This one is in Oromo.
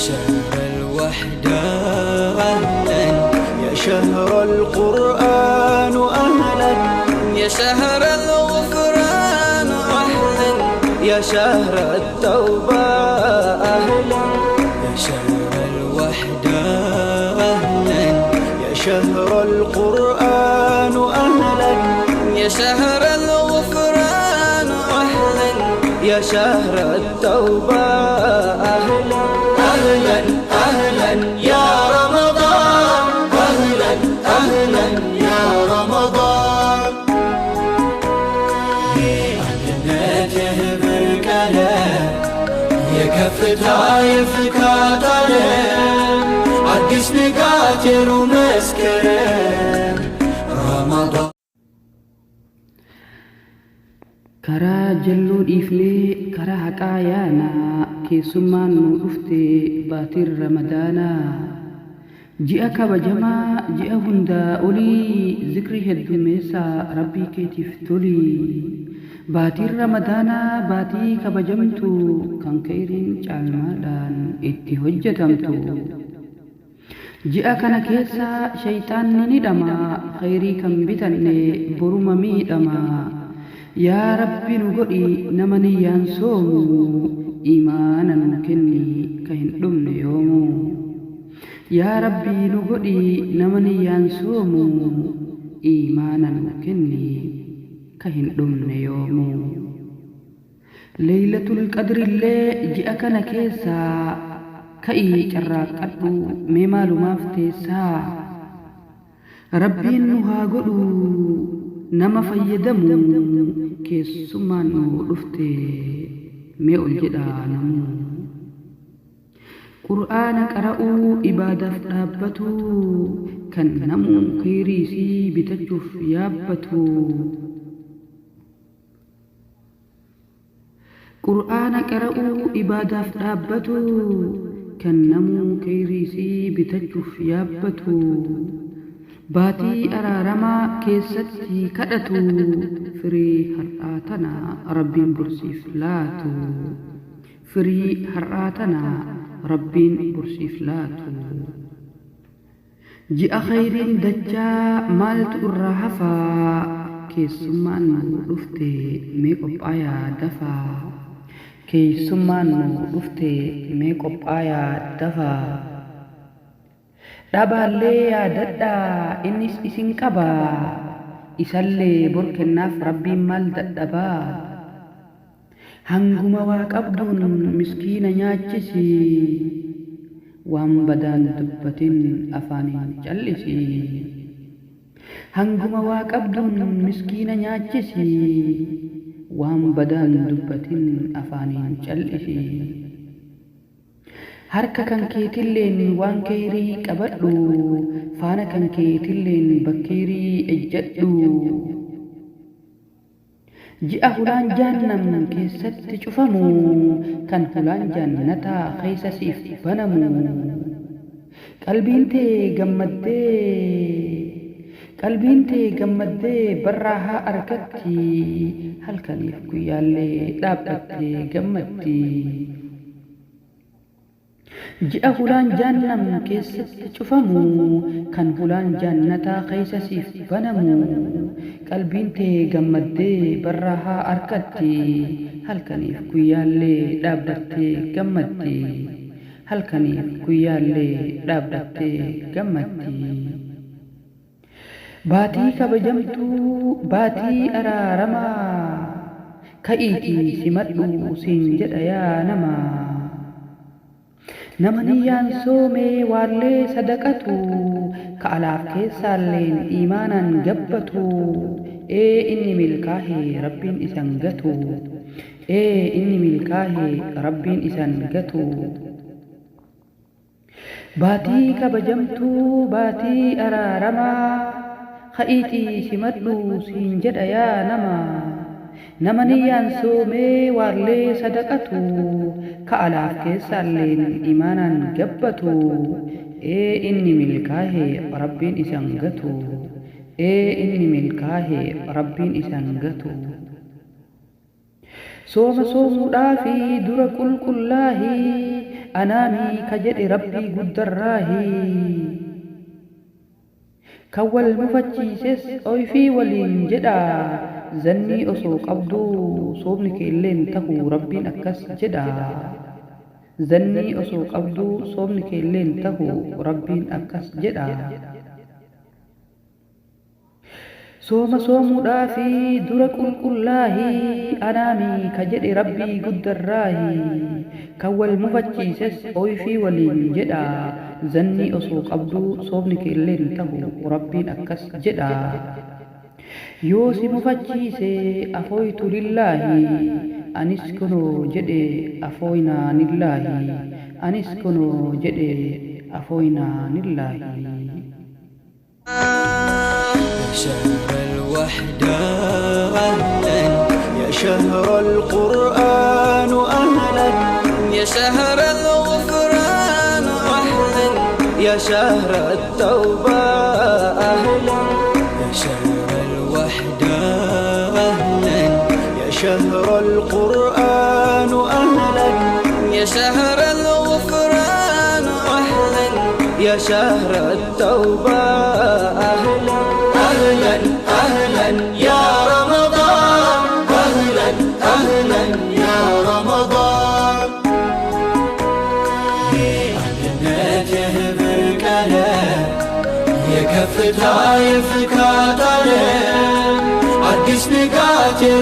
شهر الوحدة أهلا يا شهر القرآن أهلا يا شهر الغفران أهلا يا شهر التوبة أهلا يا شهر الوحدة أهلا يا شهر القرآن أهلا يا شهر الغفران أهلا يا شهر التوبة أهلا أهلا أهلا يا رمضان أهلا أهلا يا رمضان أهلنا تهبر الكلام يا كفتها يفكات عليم عدس نقاتل ومسكرين رمضان karaa jalloo dhiifnee karaa haqaa yaanaa keessummaan nu dhufte baatiin ramadaanaa ji'a kabajamaa ji'a hundaa olii zikrii heddumeessaa rabbii keetiif tolii baatiin ramadaanaa baatii kabajamtu kan khayriin caalmaadhaan itti hojjetamtu ji'a kana keessa shayxaanni ni dhama khayrii kan bitanne boruma miidhama yaa rabbi nu godhi nama niyyaan soomu imaana nu kenni ka hin dhumne yoomu yaa rabbi nu godhi nama niyyaan soomu imaana nu kenni ka hin dhumne yoomu leeylatul qadrillee ji'a kana keessaa ka'ii carraaqqadhu mee maalumaaf teessaa rabbiin nu haa godhu nama fayyadamu keessummaan nu dhufte mee ol jedhaa namu qur'aana qara'uu ibaadaaf dhaabbatu kan namu khayriisii bitachuuf yaabbatu qur'aana qara'uu ibaadaaf dhaabbatu kan namu khayriisii bitachuuf yaabbatu baatii araaramaa keessatti kadhatu firii har'aa tana rabbiin bursiif laatu firii har'aa tana rabbiin bursiif laatu ji'a khayriin dachaa maaltu irraa hafaa keessummaan nu dhufte mee qophaayaa dafaa keessummaan nu dhufte mee qophaayaa dafaa dhabaallee yaadadhaa innis isin qabaa isallee bor kennaaf rabbiin maal dadhabaa hanguma waa qabduun miskiina nyaachisi waan badaan dubbatin afaaniin callisi hanguma waa qabduun miskiina nyaachisi waan badaan dubbatin afaaniin callisi harka kan keetilleen waan khayrii qabadhu faana kan keetilleen bakkeerii ejjadhu ji'a hulaan jaannam keessatti cufamu kan hulaan jaannataa keessa siif banamu qalbiin tee gammaddee barraa haa argatti halkaniif guyyaallee dhaabbattee gammatti ji'a hulaan jaannam keessatti cufamu kan hulaan jaannataa keessa siif banamu qalbiin tee gammaddee barraa haa argatti halkaniif guyyaallee dhaabbattee gammatti halkaniif guyyaallee dhaabbattee gammatti baatii kabajamtuu baatii araaramaa ka'iitii simadhu siin jedha yaa namaa nama niyyaan soomee waallee sadaqatu ka alaaf keessaalleen imaanaan gabbatu inni milkaahee rabbiin isan gatu inni milkaahee rabbiin isan gatu baatii kabajamtuu baatii araaramaa ka'iitii simadhu siin jedha yaa nama niyyaan soomee waallee sadaqatu ka alaaf keessaalleen imaanaan gabbatu inni milkaahee rabbiin isan gatu inni milkaahee rabbiin isan gatu sooma soomuudhaafi dura qulqullaahi أنامي كجد ربي قد الراهي كوال مفتشيسس أوي في ولين جدا زني أسوق عبدو صوبنك اللين تهو ربي أكس جدا زني أسوق عبدو صوبنك اللين تهو ربي أكس جدا صوم دافي درك الله أنامي كجد ربي قد الراهي كوال مفتشيسس أوي في ولين جدا زني أسوق عبدو صوبنك اللين تهو ربي أكس جدا يوسي مفتشيسي أفويت لله أنسكنو جدي أفوينا لله أنسكنو جدي أفوينا لله شهر الوحدة أهلا يا شهر القرآن أهلا يا شهر الغفران أهلا يا شهر التوبة أهلا يا شهر الوحدة أهلا يا شهر القرآن أهلا يا شهر الغفران أهلا يا شهر التوبة أهلا أهلا أهلا يا رمضان أهلا أهلا يا رمضان أهلنا جهب الكلام يا كفتها يفكات عليم عدس نقاتل